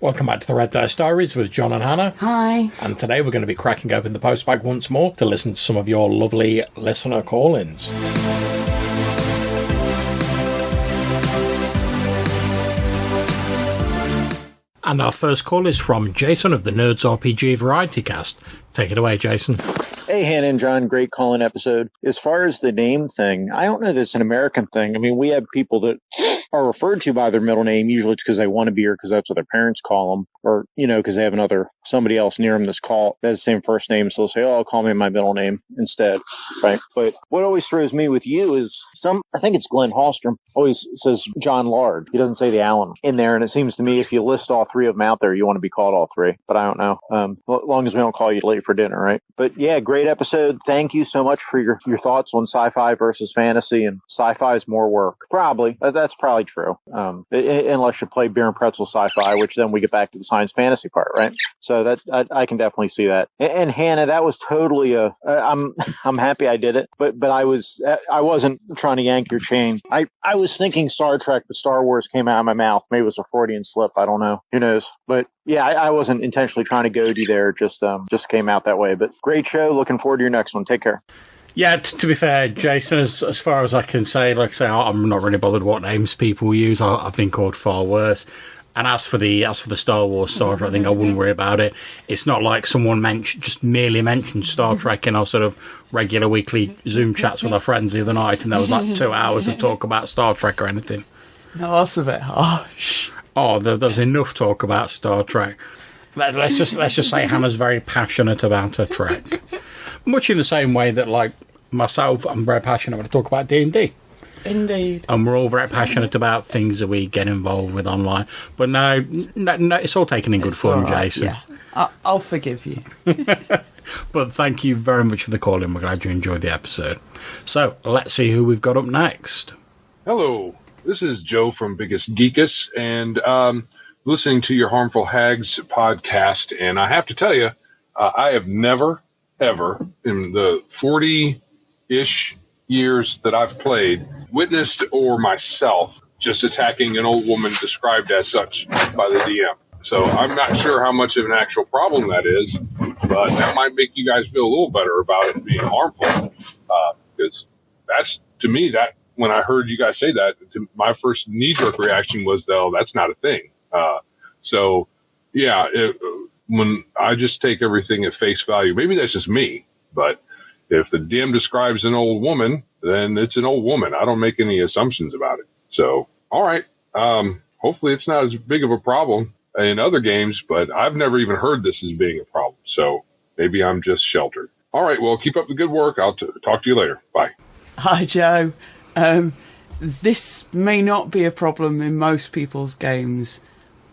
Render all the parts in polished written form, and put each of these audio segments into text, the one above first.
Welcome back to the Red Dice Diaries with John and Hannah. Hi. And today we're going to be cracking open the postbag once more to listen to some of your lovely listener call-ins. And our first call is from Jason of the Nerds RPG Variety Cast. Take it away, Jason. Hey, Hannah and John, great call-in episode. As far as the name thing, I don't know that it's an American thing. I mean, we have people that are referred to by their middle name. Usually it's because they want to be, or because that's what their parents call them, or, you know, because they have somebody else near them that's has the same first name. So they'll say, oh, call me my middle name instead, right? But what always throws me with you is I think it's Glenn Hallstrom, always says John Lard. He doesn't say the Allen in there. And it seems to me if you list all three of them out there, you want to be called all three. But I don't know. As long as we don't call you late for dinner, right? But yeah, great episode. Thank you so much for your thoughts on sci-fi versus fantasy, and sci-fi is more work. Probably. That's probably true. Unless you play beer and pretzel sci-fi, which then we get back to the science fantasy part, right? So that I can definitely see that. And Hannah, that was totally I'm happy I did it, but I wasn't trying to yank your chain. I was thinking Star Trek, but Star Wars came out of my mouth. Maybe it was a Freudian slip. I don't know. Who knows? But yeah, I wasn't intentionally trying to goad you there. Just came out that way. But great show. Looking forward to your next one. Take care. Yeah, to be fair, Jason, as far as I can say, like I say, I'm not really bothered what names people use. I've been called far worse. And as for the Star Wars Star Trek thing, I wouldn't worry about it. It's not like someone just merely mentioned Star Trek in our sort of regular weekly Zoom chats with our friends the other night, and there was like 2 hours of talk about Star Trek or anything. No, that's a bit harsh. Oh, there's enough talk about Star Trek. Let's just say Hannah's very passionate about her Trek. Much in the same way that, like myself, I'm very passionate when I talk about D&D. Indeed. And we're all very passionate about things that we get involved with online. But no, it's all taken in good fun, right, Jason. Yeah, I'll forgive you. But thank you very much for the call in. We're glad you enjoyed the episode. So, let's see who we've got up next. Hello, this is Joe from Biggus Geekus, and listening to your Harmful Hags podcast, and I have to tell you, I have never, ever, in the 40-ish years that I've played, witnessed or myself just attacking an old woman described as such by the DM. So I'm not sure how much of an actual problem that is, but that might make you guys feel a little better about it being harmful. Because that's, to me, that when I heard you guys say that, my first knee-jerk reaction was, oh, that's not a thing. So, yeah, when I just take everything at face value, maybe that's just me, but if the DM describes an old woman, then it's an old woman. I don't make any assumptions about it. So, all right. Hopefully it's not as big of a problem in other games, but I've never even heard this as being a problem. So maybe I'm just sheltered. All right. Well, keep up the good work. I'll talk to you later. Bye. Hi, Joe. This may not be a problem in most people's games,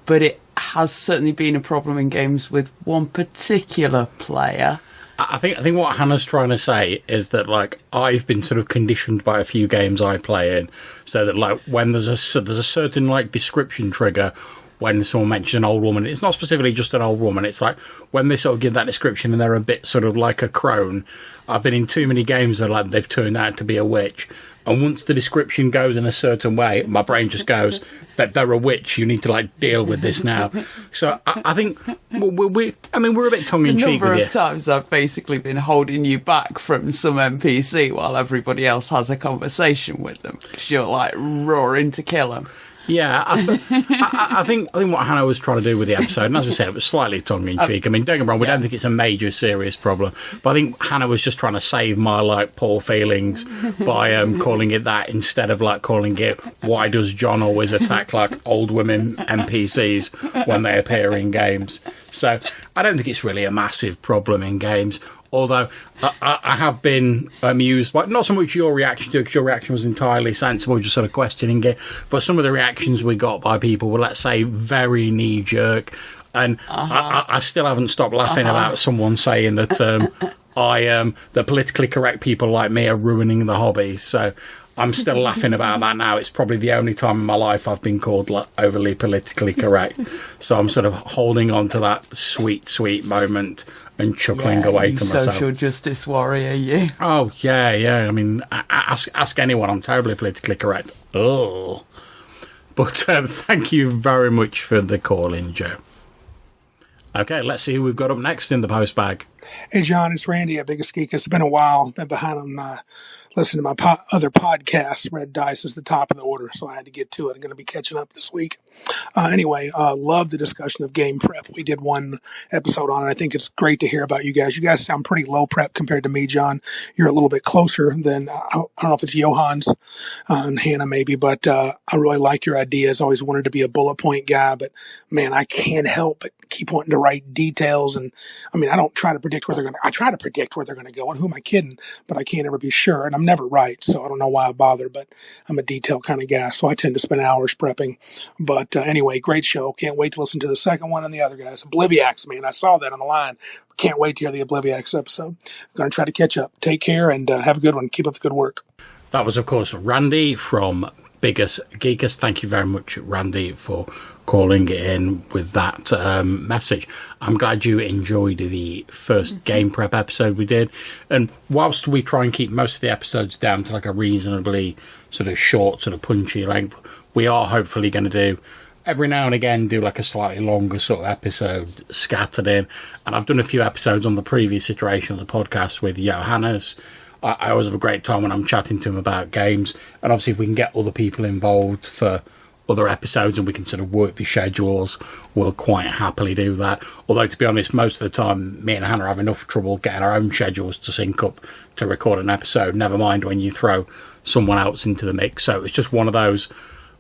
but it has certainly been a problem in games with one particular player. I think what Hannah's trying to say is that, like, I've been sort of conditioned by a few games I play in, so that, like, when there's a certain, like, description trigger when someone mentions an old woman, it's not specifically just an old woman, it's like when they sort of give that description and they're a bit sort of like a crone. I've been in too many games where, like, they've turned out to be a witch, and once the description goes in a certain way, my brain just goes that they're a witch. You need to, like, deal with this now. So I think we're a bit tongue in cheek with you. The number of times I've basically been holding you back from some NPC while everybody else has a conversation with them, because you're like roaring to kill them. Yeah, I think what Hannah was trying to do with the episode, and as we said, it was slightly tongue-in-cheek. I mean, don't get me wrong, we don't think it's a major, serious problem, but I think Hannah was just trying to save my, like, poor feelings by calling it that instead of, like, calling it, why does John always attack, like, old women NPCs when they appear in games? So I don't think it's really a massive problem in games. Although I have been amused by, not so much your reaction to it, because your reaction was entirely sensible, just sort of questioning it, but some of the reactions we got by people were, let's say, very knee-jerk. And I still haven't stopped laughing about someone saying that the politically correct people like me are ruining the hobby. So I'm still laughing about that now. It's probably the only time in my life I've been called overly politically correct. So I'm sort of holding on to that sweet, sweet moment and chuckling away to myself. Social justice warrior, you. Oh, yeah. I mean, ask anyone. I'm terribly politically correct. Oh. But thank you very much for the call in, Joe. Okay, let's see who we've got up next in the postbag. Hey, John, it's Randy at Biggus Geekus. It's been a while. Been behind on listening to my other podcasts. Red Dice is the top of the order, so I had to get to it. I'm going to be catching up this week. Anyway, love the discussion of game prep. We did one episode on it. I think it's great to hear about you guys. You guys sound pretty low prep compared to me, John. You're a little bit closer than, I don't know if it's Johan's and Hannah maybe, but I really like your ideas. Always wanted to be a bullet point guy, but man, I can't help but keep wanting to write details. And I mean, I don't try to predict where they're going to, I try to predict where they're going to go, and who am I kidding? But I can't ever be sure, and I'm never right. So I don't know why I bother, but I'm a detail kind of guy. So I tend to spend hours prepping. But anyway, great show. Can't wait to listen to the second one and the other guys. Obliviacs, man. I saw that on the line. Can't wait to hear the Obliviacs episode. Going to try to catch up. Take care and have a good one. Keep up the good work. That was, of course, Randy from Biggus Geekus. Thank you very much, Randy, for calling in with that message. I'm glad you enjoyed the first game prep episode we did. And whilst we try and keep most of the episodes down to like a reasonably sort of short, sort of punchy length, we are hopefully going to do every now and again do like a slightly longer sort of episode scattered in. And I've done a few episodes on the previous iteration of the podcast with Johannes. I always have a great time when I'm chatting to him about games. And obviously if we can get other people involved for other episodes and we can sort of work the schedules, we'll quite happily do that. Although, to be honest, most of the time me and Hannah have enough trouble getting our own schedules to sync up to record an episode, never mind when you throw someone else into the mix. So it's just one of those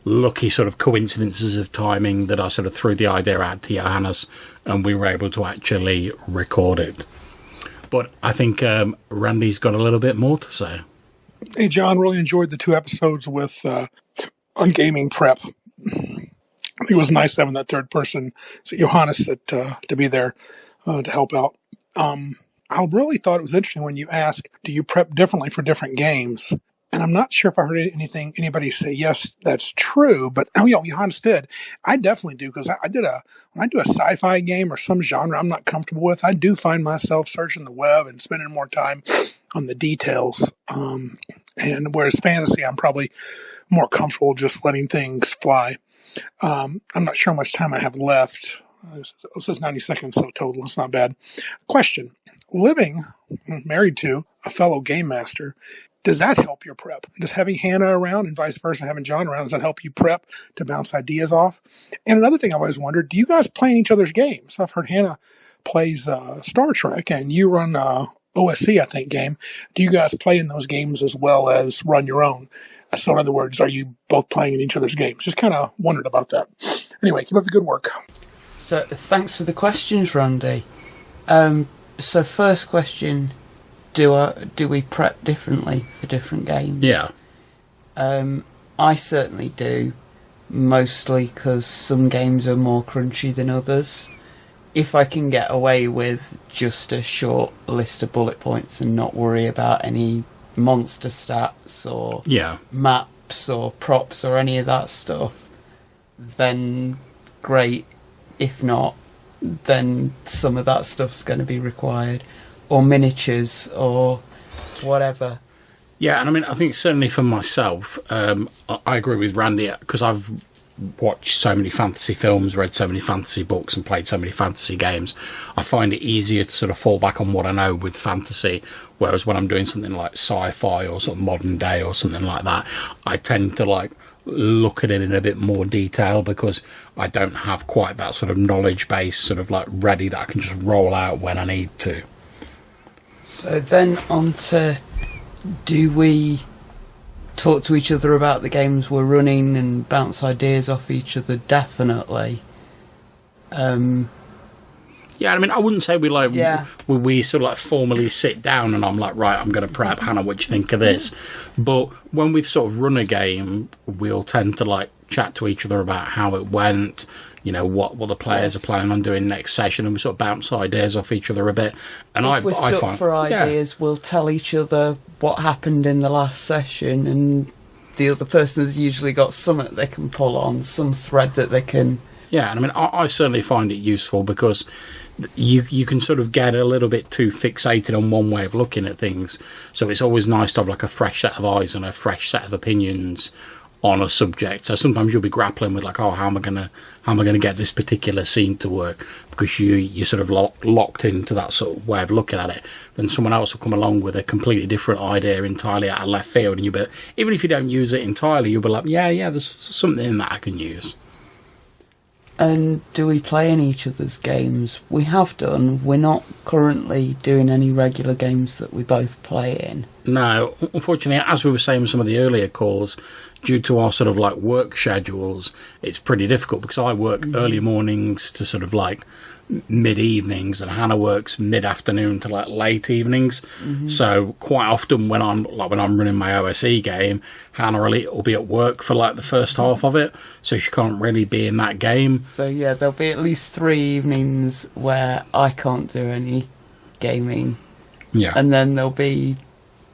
lucky sort of coincidences of timing that I sort of threw the idea out to Johannes and we were able to actually record it. But I think Randy's got a little bit more to say. Hey, John, really enjoyed the two episodes with on gaming prep. I think it was nice having that third person, so Johannes, to be there to help out. I really thought it was interesting when you asked, do you prep differently for different games? And I'm not sure if I heard anybody say, yes, that's true, but Johannes did. I definitely do, because when I do a sci-fi game or some genre I'm not comfortable with, I do find myself searching the web and spending more time on the details. And whereas fantasy, I'm probably more comfortable just letting things fly. I'm not sure how much time I have left. It says 90 seconds, so total. It's not bad. Question. Married to a fellow game master, does that help your prep? Does having Hannah around and vice versa, having John around, does that help you prep to bounce ideas off? And another thing I've always wondered, do you guys play in each other's games? I've heard Hannah plays Star Trek and you run OSC, I think, game. Do you guys play in those games as well as run your own? So in other words, are you both playing in each other's games? Just kind of wondered about that. Anyway, keep up the good work. So thanks for the questions, Randy. So first question, do we prep differently for different games? Yeah. I certainly do, mostly because some games are more crunchy than others. If I can get away with just a short list of bullet points and not worry about any monster stats or maps or props or any of that stuff, then great. If not, then some of that stuff's going to be required, or miniatures or whatever. Yeah, and I mean, I think certainly for myself, I agree with Randy, because I've watched so many fantasy films, read so many fantasy books and played so many fantasy games. I find it easier to sort of fall back on what I know with fantasy, whereas when I'm doing something like sci-fi or sort of modern day or something like that, I tend to like look at it in a bit more detail because I don't have quite that sort of knowledge base sort of like ready that I can just roll out when I need to. So then on to, do we talk to each other about the games we're running and bounce ideas off each other? Definitely. Yeah, I mean, I wouldn't say we sort of like formally sit down and I'm like, right, I'm going to prep Hannah, what do you think of this? But when we've sort of run a game, we'll tend to like chat to each other about how it went, you know, what the players are planning on doing next session, and we sort of bounce ideas off each other a bit. And if we're stuck for ideas, we'll tell each other what happened in the last session, and the other person has usually got something they can pull on, some thread that they can... Yeah, and I mean, I certainly find it useful because you can sort of get a little bit too fixated on one way of looking at things. So it's always nice to have like a fresh set of eyes and a fresh set of opinions on a subject. So sometimes you'll be grappling with like, oh, how am I gonna get this particular scene to work, because you're sort of locked into that sort of way of looking at it. Then someone else will come along with a completely different idea entirely out of left field, and even if you don't use it entirely, you'll be like, yeah, there's something in that I can use. And do we play in each other's games? We have done. We're not currently doing any regular games that we both play in. No, unfortunately, as we were saying with some of the earlier calls, due to our sort of like work schedules, it's pretty difficult because I work early mornings to sort of like mid-evenings, and Hannah works mid-afternoon to like late evenings. So quite often when I'm running my OSE game, Hannah will be at work for like the first half of it, so she can't really be in that game. So yeah, there'll be at least 3 evenings where I can't do any gaming. Yeah. And then there'll be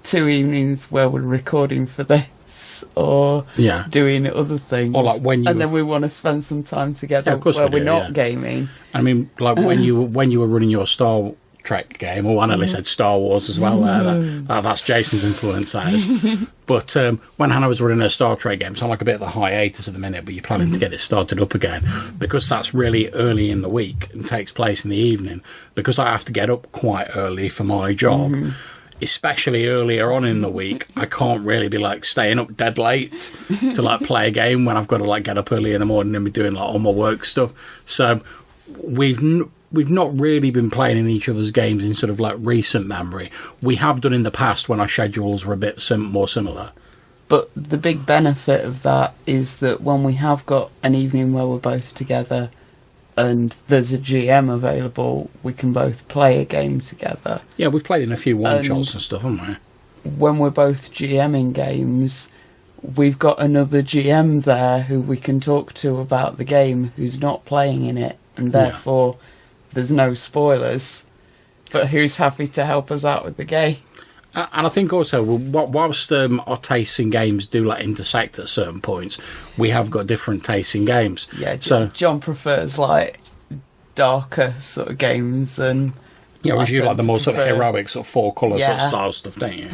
2 evenings where we're recording for this or doing other things. Or like and then we want to spend some time together where we're not gaming. I mean, like when you were running your Star Trek game, or I nearly said Star Wars as well there. That's Jason's influence, that is. But when Hannah was running her Star Trek game, it's on like a bit of a hiatus at the minute, but you're planning to get it started up again, because that's really early in the week and takes place in the evening, because I have to get up quite early for my job. Especially earlier on in the week, I can't really be like staying up dead late to like play a game when I've got to like get up early in the morning and be doing like all my work stuff. So we've not really been playing in each other's games in sort of like recent memory. We have done in the past when our schedules were a bit more similar. But the big benefit of that is that when we have got an evening where we're both together and there's a GM available, we can both play a game together. Yeah, we've played in a few one-shots and stuff, haven't we? When we're both GMing games, we've got another GM there who we can talk to about the game who's not playing in it, and therefore there's no spoilers, but who's happy to help us out with the game. And I think also, whilst our tastes in games do like intersect at certain points, we have got different tastes in games. Yeah, so John prefers like darker sort of games, and whereas you like the more sort of heroic sort of 4-colour sort of style stuff, don't you?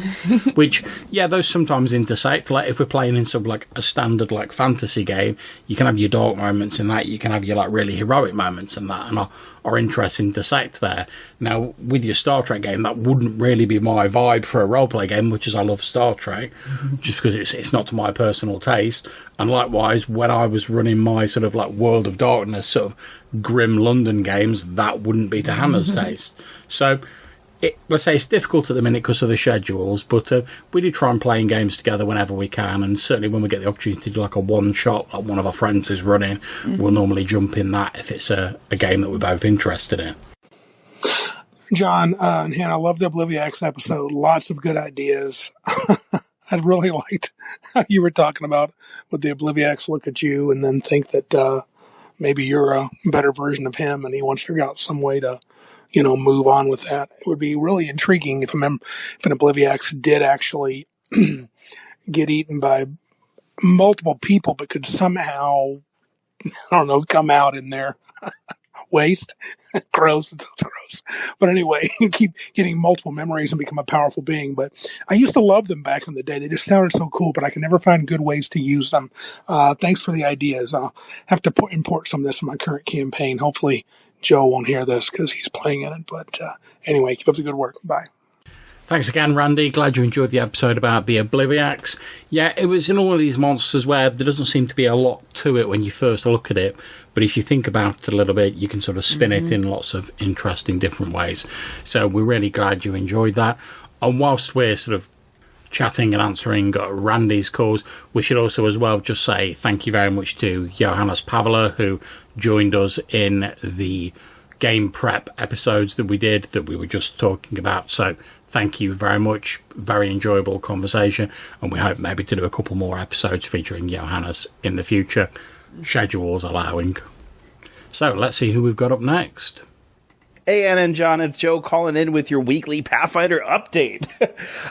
Which, those sometimes intersect. Like if we're playing in sort of like a standard like fantasy game, you can have your dark moments in that, you can have your like really heroic moments in that, and our interests intersect there. Now, with your Star Trek game, that wouldn't really be my vibe for a roleplay game, which is I love Star Trek, just because it's not to my personal taste. And likewise, when I was running my sort of like World of Darkness sort of grim London games, that wouldn't be to Hannah's taste. So, let's say it's difficult at the minute because of the schedules, but we do try and play in games together whenever we can, and certainly when we get the opportunity to do like a one-shot, like one of our friends is running, we'll normally jump in that if it's a game that we're both interested in. John and Hannah, I love the Obliviax episode. Lots of good ideas. I really liked how you were talking about with the Obliviax look at you and then think that maybe you're a better version of him and he wants to figure out some way to move on with that. It would be really intriguing if an Obliviax did actually get eaten by multiple people, but could somehow, come out in their waste. Gross. It's gross. But anyway, keep getting multiple memories and become a powerful being. But I used to love them back in the day. They just sounded so cool, but I can never find good ways to use them. Thanks for the ideas. I'll have to import some of this in my current campaign. Hopefully Joe won't hear this because he's playing in it. But anyway, keep up the good work. Bye. Thanks again, Randy. Glad you enjoyed the episode about the Obliviax. Yeah, it was in all of these monsters where there doesn't seem to be a lot to it when you first look at it. But if you think about it a little bit, you can sort of spin it in lots of interesting different ways. So we're really glad you enjoyed that. And whilst we're sort of chatting and answering Randy's calls, we should also as well just say thank you very much to Johannes Pavela, who joined us in the game prep episodes that we did that we were just talking about. So thank you very much. Very enjoyable conversation, and we hope maybe to do a couple more episodes featuring Johannes in the future, schedules allowing. So let's see who we've got up next. Hey, Anna and John, it's Joe calling in with your weekly Pathfinder update.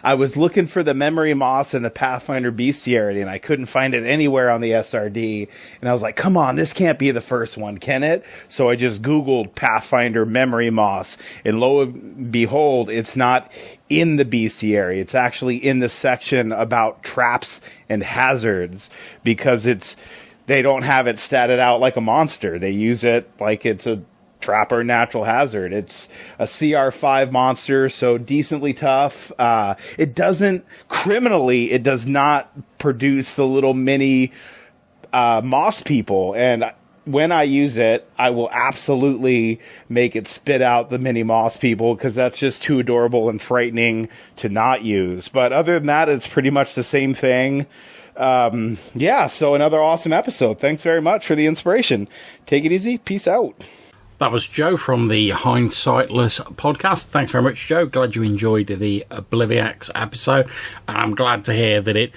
I was looking for the memory moss in the Pathfinder bestiarity, and I couldn't find it anywhere on the SRD. And I was like, come on, this can't be the first one, can it? So I just Googled Pathfinder memory moss, and lo and behold, it's not in the bestiary. It's actually in the section about traps and hazards, because they don't have it statted out like a monster. They use it like it's a trap or natural hazard. It's a CR5 monster, so decently tough. It does not produce the little mini moss people. And when I use it, I will absolutely make it spit out the mini moss people, because that's just too adorable and frightening to not use. But other than that, it's pretty much the same thing. So another awesome episode. Thanks very much for the inspiration. Take it easy. Peace out. That was Joe from the Hindsightless podcast. Thanks very much, Joe. Glad you enjoyed the Obliviacs episode. And I'm glad to hear that it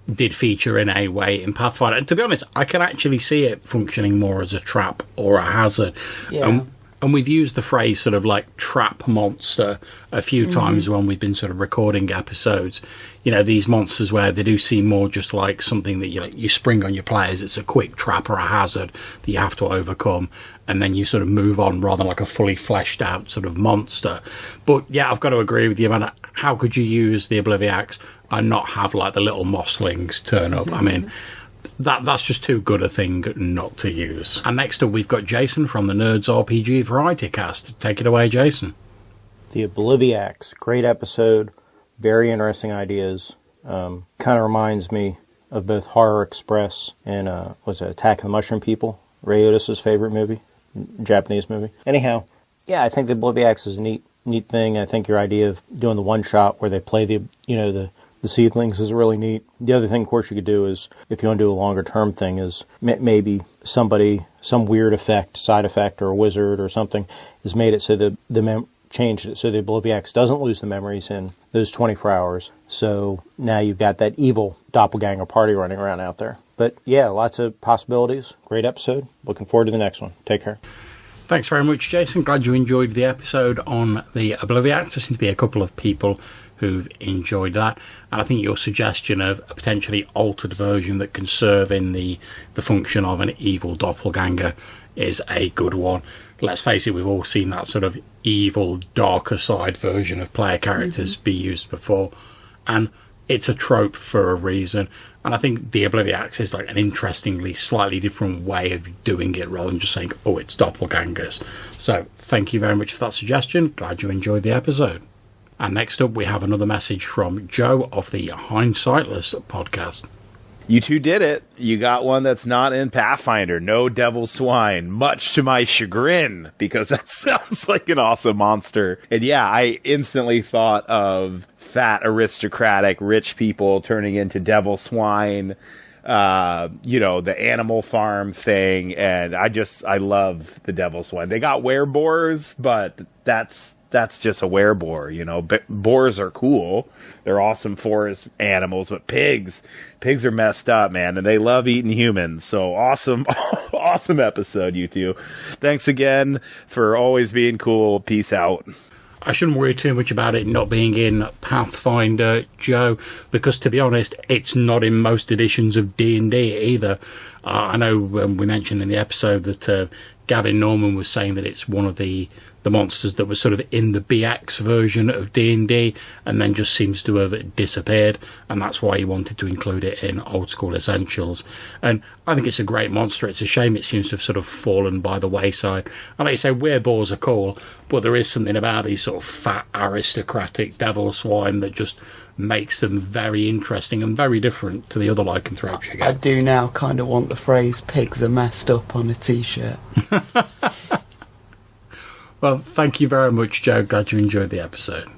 did feature in a way in Pathfinder. And to be honest, I can actually see it functioning more as a trap or a hazard. Yeah. And we've used the phrase sort of like trap monster a few times when we've been sort of recording episodes. You know, these monsters where they do seem more just like something that you spring on your players. It's a quick trap or a hazard that you have to overcome, and then you sort of move on rather than like a fully fleshed out sort of monster. But yeah, I've got to agree with you, man. How could you use the Obliviacs and not have like the little Mosslings turn up? I mean, that's just too good a thing not to use. And next up, we've got Jason from the Nerds RPG Variety Cast. Take it away, Jason. The Obliviacs, great episode, very interesting ideas. Kind of reminds me of both Horror Express and Attack of the Mushroom People, Ray Otis's favorite movie, Japanese movie. Anyhow, yeah, I think the Obliviacs is a neat thing. I think your idea of doing the one shot where they play the seedlings is really neat. The other thing, of course, you could do is, if you want to do a longer term thing, is maybe some weird effect, side effect, or a wizard or something has made it so changed it so the Obliviacs doesn't lose the memories in those 24 hours. So now you've got that evil doppelganger party running around out there. But yeah, lots of possibilities. Great episode. Looking forward to the next one. Take care. Thanks very much, Jason. Glad you enjoyed the episode on the Obliviacs. There seem to be a couple of people who've enjoyed that, and I think your suggestion of a potentially altered version that can serve in the function of an evil doppelganger is a good one. Let's face it, we've all seen that sort of evil, darker side version of player characters be used before, and it's a trope for a reason. And I think the Obliviacs is like an interestingly slightly different way of doing it, rather than just saying, oh, it's doppelgangers. So thank you very much for that suggestion. Glad you enjoyed the episode. And next up, we have another message from Joe of the Hindsightless podcast. You two did it. You got one that's not in Pathfinder. No devil swine, much to my chagrin, because that sounds like an awesome monster. And yeah, I instantly thought of fat, aristocratic, rich people turning into devil swine, the Animal Farm thing. And I love the devil swine. They got wereboars, but that's just a wereboar, Boars are cool. They're awesome forest animals, but pigs are messed up, man, and they love eating humans. So awesome, awesome episode, you two. Thanks again for always being cool. Peace out. I shouldn't worry too much about it not being in Pathfinder, Joe, because to be honest, it's not in most editions of D&D either. I know we mentioned in the episode that Gavin Norman was saying that it's one of the monsters that was sort of in the BX version of D&D and then just seems to have disappeared, and that's why he wanted to include it in Old School Essentials. And I think it's a great monster. It's a shame it seems to have sort of fallen by the wayside. And like you say, wereboars are cool, but there is something about these sort of fat, aristocratic devil swine that just makes them very interesting and very different to the other lycanthropes you get. I do now kind of want the phrase "pigs are messed up" on a t-shirt. Well, thank you very much, Joe. Glad you enjoyed the episode.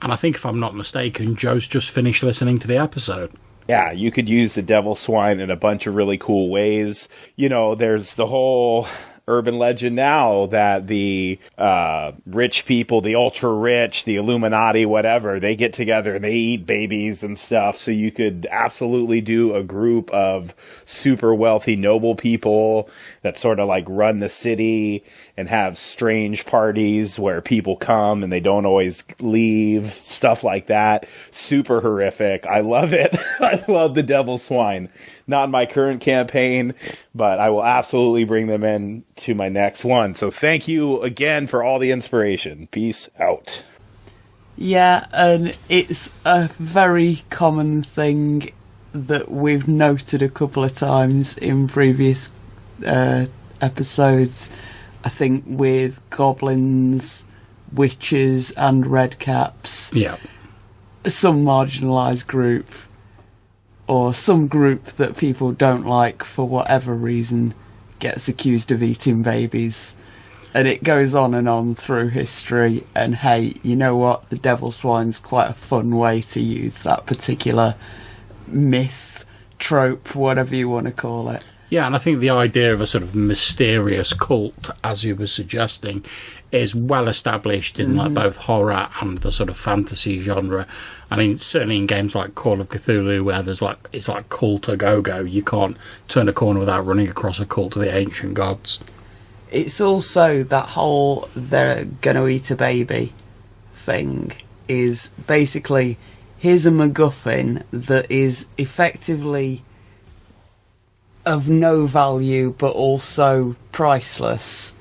And I think, if I'm not mistaken, Joe's just finished listening to the episode. Yeah, you could use the devil swine in a bunch of really cool ways. There's the whole urban legend now that the rich people, the ultra rich, the Illuminati, whatever, they get together and they eat babies and stuff. So you could absolutely do a group of super wealthy noble people that sort of like run the city and have strange parties where people come and they don't always leave, stuff like that. Super horrific. I love it. I love the Devil Swine. Not in my current campaign, but I will absolutely bring them in to my next one. So thank you again for all the inspiration. Peace out. Yeah, and it's a very common thing that we've noted a couple of times in previous episodes. I think with goblins, witches, and redcaps. Yeah. Some marginalised group, or some group that people don't like for whatever reason, gets accused of eating babies. And it goes on and on through history. And hey, you know what? The Devil Swine's quite a fun way to use that particular myth, trope, whatever you want to call it. Yeah, and I think the idea of a sort of mysterious cult, as you were suggesting, is well established in like both horror and the sort of fantasy genre. I mean, certainly in games like Call of Cthulhu, where it's like cult a go-go. You can't turn a corner without running across a cult of the ancient gods. It's also that whole they're gonna eat a baby thing is basically, here's a MacGuffin that is effectively of no value but also priceless,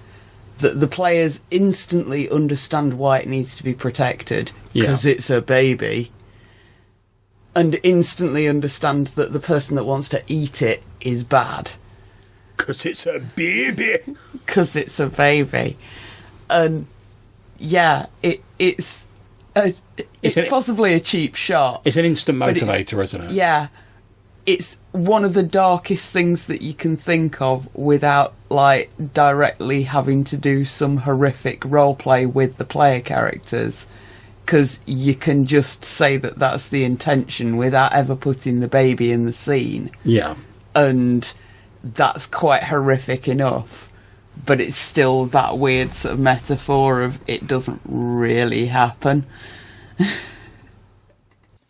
that the players instantly understand why it needs to be protected because it's a baby, and instantly understand that the person that wants to eat it is bad Because it's a baby. because it's a baby. And yeah, it's possibly a cheap shot. It's an instant But motivator, isn't it? Yeah. It's one of the darkest things that you can think of without, like, directly having to do some horrific roleplay with the player characters. Because you can just say that that's the intention without ever putting the baby in the scene. Yeah. And that's quite horrific enough. But it's still that weird sort of metaphor of it doesn't really happen.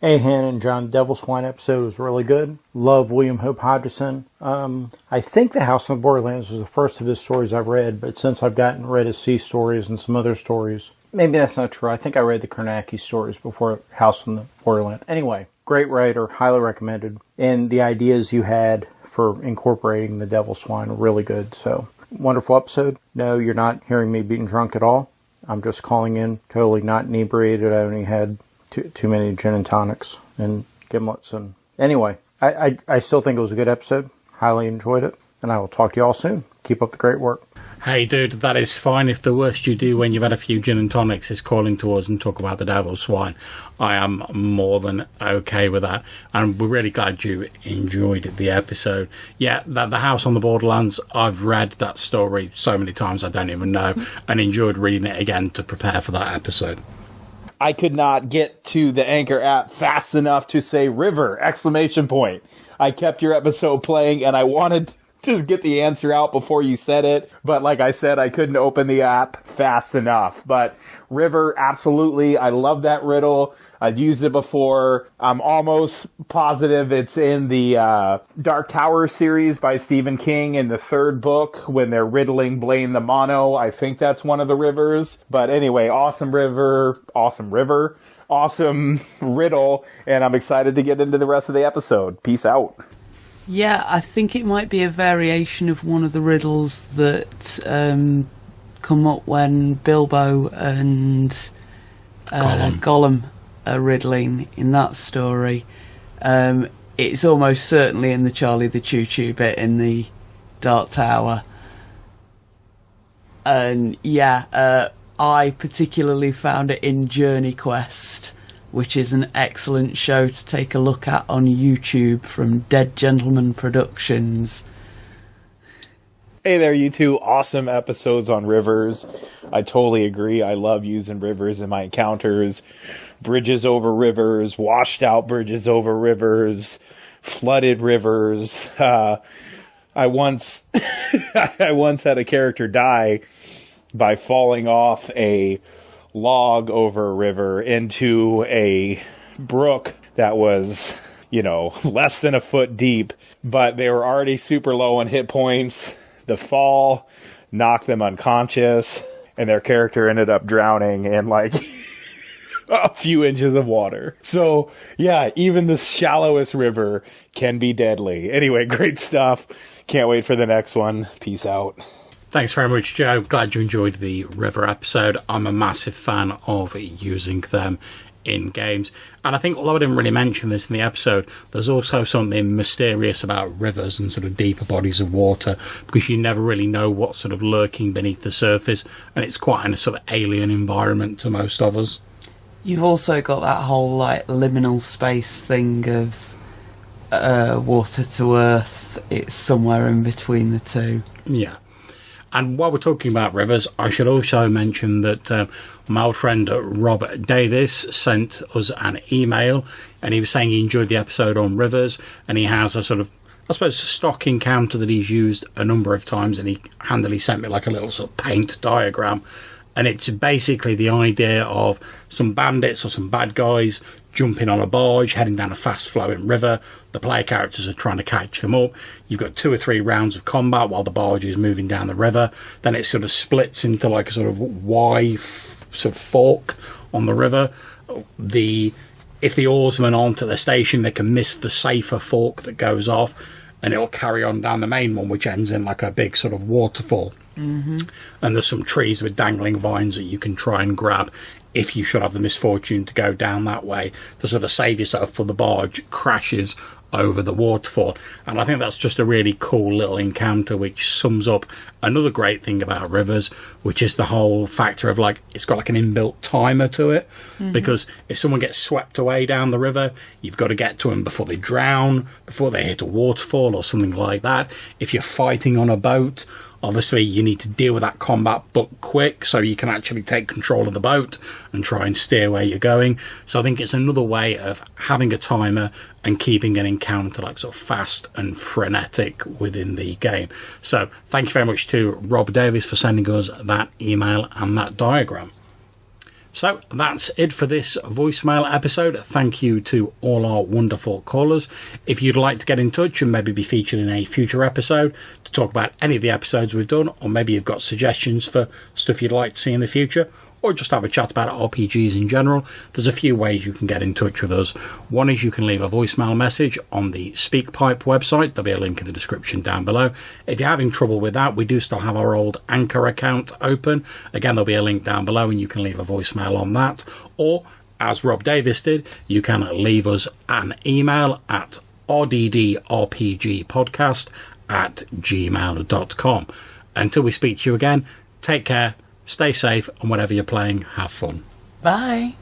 Hey, Han and John, Devil Swine episode was really good. Love William Hope Hodgson. I think The House on the Borderlands was the first of his stories I've read, but since I've gotten read his Sea stories and some other stories, maybe that's not true. I think I read the Karnacki stories before House on the Borderlands. Anyway, great writer, highly recommended. And the ideas you had for incorporating the Devil Swine were really good. So, wonderful episode. No, you're not hearing me being drunk at all. I'm just calling in totally not inebriated. I only had too many gin and tonics and gimlets. And anyway, I still think it was a good episode. Highly enjoyed it. And I will talk to you all soon. Keep up the great work. Hey, dude, that is fine if the worst you do when you've had a few gin and tonics is calling to us and talk about the Devil Swine. I am more than okay with that. And we're really glad you enjoyed the episode. Yeah, the House on the Borderlands, I've read that story so many times I don't even know, and enjoyed reading it again to prepare for that episode. I could not get to the Anchor app fast enough to say river, ! I kept your episode playing and I wanted to get the answer out before you said it. But like I said, I couldn't open the app fast enough. But river, absolutely. I love that riddle. I've used it before. I'm almost positive it's in the Dark Tower series by Stephen King in the third book when they're riddling Blaine the Mono. I think that's one of the rivers. But anyway, awesome river, awesome riddle. And I'm excited to get into the rest of the episode. Peace out. Yeah, I think it might be a variation of one of the riddles that come up when Bilbo and Gollum are riddling in that story. It's almost certainly in the Charlie the Choo Choo bit in the Dark Tower. And yeah, I particularly found it in Journey Quest, which is an excellent show to take a look at on YouTube from Dead Gentleman Productions. Hey there, you two. Awesome episodes on rivers. I totally agree. I love using rivers in my encounters. Bridges over rivers, washed out bridges over rivers, flooded rivers. I once I once had a character die by falling off a log over a river into a brook that was, less than a foot deep, but they were already super low on hit points. The fall knocked them unconscious, and their character ended up drowning in like a few inches of water. So yeah, even the shallowest river can be deadly. Anyway, great stuff. Can't wait for the next one. Peace out. Thanks very much, Joe. Glad you enjoyed the river episode. I'm a massive fan of using them in games. And I think, although I didn't really mention this in the episode, there's also something mysterious about rivers and sort of deeper bodies of water, because you never really know what's sort of lurking beneath the surface, and it's quite a sort of alien environment to most of us. You've also got that whole like liminal space thing of water to earth. It's somewhere in between the two. Yeah. And while we're talking about rivers, I should also mention that my old friend Rob Davis sent us an email, and he was saying he enjoyed the episode on rivers, and he has a sort of, I suppose, stock encounter that he's used a number of times, and he handily sent me like a little sort of paint diagram. And it's basically the idea of some bandits or some bad guys jumping on a barge, heading down a fast-flowing river. The player characters are trying to catch them up. You've got 2 or 3 rounds of combat while the barge is moving down the river. Then it sort of splits into like a sort of sort of fork on the river. If the oarsmen aren't at the station, they can miss the safer fork that goes off, and it'll carry on down the main one, which ends in like a big sort of waterfall. Mm-hmm. And there's some trees with dangling vines that you can try and grab if you should have the misfortune to go down that way, to sort of save yourself before the barge crashes over the waterfall. And I think that's just a really cool little encounter, which sums up another great thing about rivers, which is the whole factor of like, it's got like an inbuilt timer to it. Mm-hmm. Because if someone gets swept away down the river, you've got to get to them before they drown, before they hit a waterfall or something like that. If you're fighting on a boat, obviously you need to deal with that combat but quick, so you can actually take control of the boat and try and steer where you're going. So I think it's another way of having a timer and keeping an encounter like sort of fast and frenetic within the game. So thank you very much to Rob Davis for sending us that email and that diagram. So that's it for this voicemail episode. Thank you to all our wonderful callers. If you'd like to get in touch and maybe be featured in a future episode to talk about any of the episodes we've done, or maybe you've got suggestions for stuff you'd like to see in the future, or just have a chat about RPGs in general, there's a few ways you can get in touch with us. One is you can leave a voicemail message on the SpeakPipe website. There'll be a link in the description down below. If you're having trouble with that, we do still have our old Anchor account open. Again, there'll be a link down below and you can leave a voicemail on that. Or, as Rob Davis did, you can leave us an email at rddrpgpodcast@gmail.com. Until we speak to you again, take care. Stay safe, and whatever you're playing, have fun. Bye.